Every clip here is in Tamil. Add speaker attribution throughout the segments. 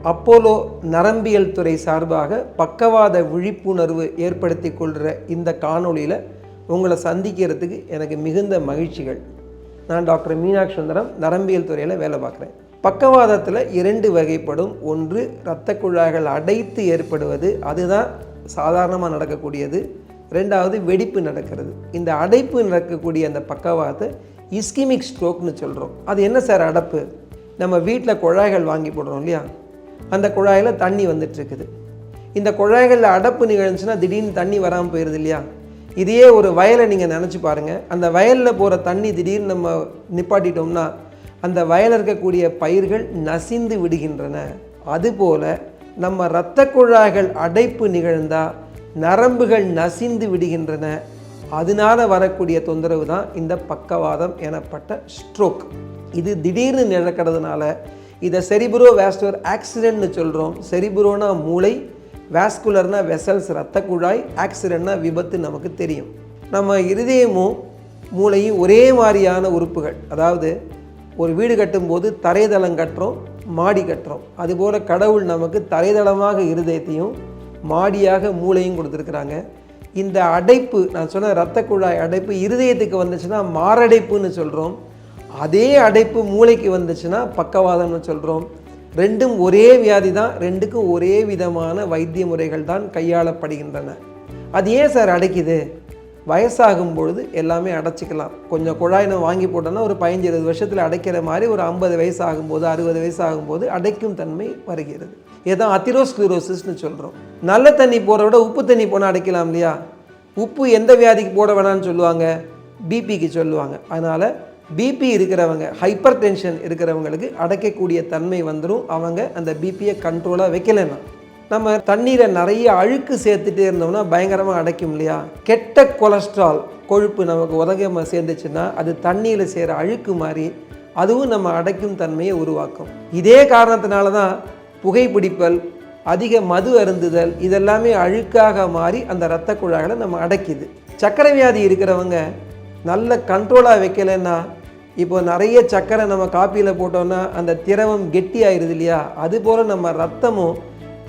Speaker 1: அப்போலோ நரம்பியல் துறை சார்பாக பக்கவாத விழிப்புணர்வு ஏற்படுத்தி கொள்கிற இந்த காணொளியில் உங்களை சந்திக்கிறதுக்கு எனக்கு மிகுந்த மகிழ்ச்சிகள். நான் டாக்டர் மீனாட்சி சுந்தரம், நரம்பியல் துறையில் வேலை பார்க்குறேன். பக்கவாதத்தில் 2 வகைப்படும். ஒன்று இரத்த குழாய்கள் அடைத்து ஏற்படுவது, அதுதான் சாதாரணமாக நடக்கக்கூடியது. 2வது வெடிப்பு நடக்கிறது. இந்த அடைப்பு நடக்கக்கூடிய அந்த பக்கவாதத்தை இஸ்கிமிக் ஸ்ட்ரோக்னு சொல்கிறோம். அது என்ன சார் அடைப்பு? நம்ம வீட்டில் குழாய்கள் வாங்கி போடுறோம் இல்லையா, அந்த குழாயில் தண்ணி வந்துட்டுருக்குது. இந்த குழாய்களில் அடைப்பு நிகழ்ந்துச்சுன்னா திடீர்னு தண்ணி வராமல் போயிடுது இல்லையா. இதையே ஒரு வயலை நீங்கள் நினச்சி பாருங்கள். அந்த வயலில் போகிற தண்ணி திடீர்னு நம்ம நிப்பாட்டிட்டோம்னா அந்த வயலில் இருக்கக்கூடிய பயிர்கள் நசிந்து விடுகின்றன. அதுபோல் நம்ம இரத்த குழாய்கள் அடைப்பு நிகழ்ந்தால் நரம்புகள் நசிந்து விடுகின்றன. அதனால் வரக்கூடிய தொந்தரவு தான் இந்த பக்கவாதம் எனப்பட்ட ஸ்ட்ரோக். இது திடீர்னு நடக்கிறதுனால இதை செரிப்ரோ வாஸ்குலர் ஆக்சிடென்ட்னு சொல்கிறோம். செரிப்ரோனா மூளை, வாஸ்குலர்னா வெசல்ஸ் இரத்த குழாய், ஆக்சிடென்ட்னா விபத்து நமக்கு தெரியும். நம்ம இருதயமும் மூளையும் ஒரே மாதிரியான உறுப்புகள். அதாவது ஒரு வீடு கட்டும்போது தரைதளம் கட்டுறோம், மாடி கட்டுறோம். அதுபோல் கடவுள் நமக்கு தரைதளமாக இருதயத்தையும் மாடியாக மூளையும் கொடுத்துருக்குறாங்க. இந்த அடைப்பு, நான் சொன்ன இரத்த குழாய் அடைப்பு இருதயத்துக்கு வந்துச்சுன்னா மாரடைப்புன்னு சொல்கிறோம். அதே அடைப்பு மூளைக்கு வந்துச்சுன்னா பக்கவாதம்னு சொல்கிறோம். ரெண்டும் ஒரே வியாதி தான், ரெண்டுக்கும் ஒரே விதமான வைத்திய முறைகள் தான் கையாளப்படுகின்றன. அது ஏன் சார் அடைக்குது? வயசாகும் பொழுது எல்லாமே அடைச்சிக்கலாம். கொஞ்சம் குழாய் நம்ம வாங்கி போட்டோன்னா ஒரு 15-20 வருஷத்தில் அடைக்கிற மாதிரி ஒரு 50 வயசு ஆகும்போது 60 வயசு ஆகும்போது அடைக்கும் தன்மை வருகிறது. இதுதான் அத்திரோஸ்க்ளரோசிஸ்னு சொல்கிறோம். நல்ல தண்ணி போகிறத விட உப்பு தண்ணி போனால் அடைக்கலாம் இல்லையா. உப்பு எந்த வியாதிக்கு போட வேணான்னு சொல்லுவாங்க? பிபிக்கு சொல்லுவாங்க. அதனால் பிபி இருக்கிறவங்க, ஹைப்பர் டென்ஷன் இருக்கிறவங்களுக்கு அடைக்கக்கூடிய தன்மை வந்துடும். அவங்க அந்த பிபியை கண்ட்ரோலாக வைக்கலைன்னா. நம்ம தண்ணீரை நிறைய அழுக்கு சேர்த்துட்டே இருந்தோம்னா பயங்கரமாக அடைக்கும் இல்லையா. கெட்ட கொலஸ்ட்ரால் கொழுப்பு நமக்கு உதகாமல் சேர்ந்துச்சுன்னா அது தண்ணியில் சேர அழுக்கு மாதிரி அதுவும் நம்ம அடைக்கும் தன்மையை உருவாக்கும். இதே காரணத்தினால தான் புகைப்பிடிப்பல், அதிக மது அருந்துதல் இதெல்லாமே அழுக்காக மாறி அந்த இரத்த குழாய்களை நம்ம அடைக்குது. சர்க்கரை வியாதி இருக்கிறவங்க நல்ல கண்ட்ரோலாக வைக்கலைன்னா, இப்போ நிறைய சர்க்கரை நம்ம காப்பியில் போட்டோன்னா அந்த திரவம் கெட்டி ஆயிடுது இல்லையா. அதுபோல் நம்ம ரத்தமும்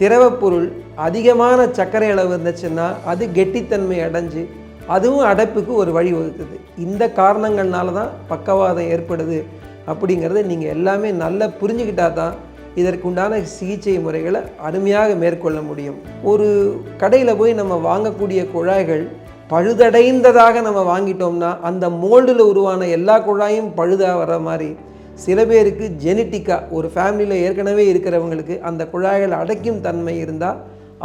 Speaker 1: திரவப்பொருள் அதிகமான சர்க்கரை அளவு இருந்துச்சுன்னா அது கெட்டித்தன்மை அடைஞ்சு அதுவும் அடைப்புக்கு ஒரு வழி வகுக்குது. இந்த காரணங்கள்னால தான் பக்கவாதம் ஏற்படுது அப்படிங்கிறத நீங்கள் எல்லாமே நல்லா புரிஞ்சுக்கிட்டா தான் இதற்குண்டான சிகிச்சை முறைகளை அருமையாக மேற்கொள்ள முடியும். ஒரு கடையில் போய் நம்ம வாங்கக்கூடிய குழாய்கள் பழுதடைந்ததாக நம்ம வாங்கிட்டோம்னா அந்த மோல்டில் உருவான எல்லா குழாயும் பழுதாக வர மாதிரி சில பேருக்கு ஜெனட்டிக்காக ஒரு ஃபேமிலியில் ஏற்கனவே இருக்கிறவங்களுக்கு அந்த குழாய்கள் அடைக்கும் தன்மை இருந்தால்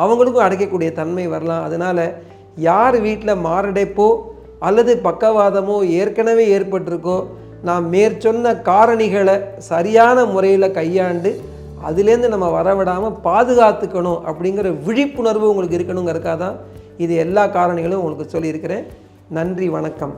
Speaker 1: அவங்களுக்கும் அடைக்கக்கூடிய தன்மை வரலாம். அதனால் யார் வீட்டில் மாரடைப்போ அல்லது பக்கவாதமோ ஏற்கனவே ஏற்பட்டிருக்கோ, நான் மேற்சொன்ன காரணிகளை சரியான முறையில் கையாண்டு அதுலேருந்து நம்ம வரவிடாமல் பாதுகாத்துக்கணும் அப்படிங்கிற விழிப்புணர்வு உங்களுக்கு இருக்கணுங்கிறதுக்காக தான் இது எல்லா காரணிகளும் உங்களுக்கு சொல்லியிருக்கிறேன். நன்றி, வணக்கம்.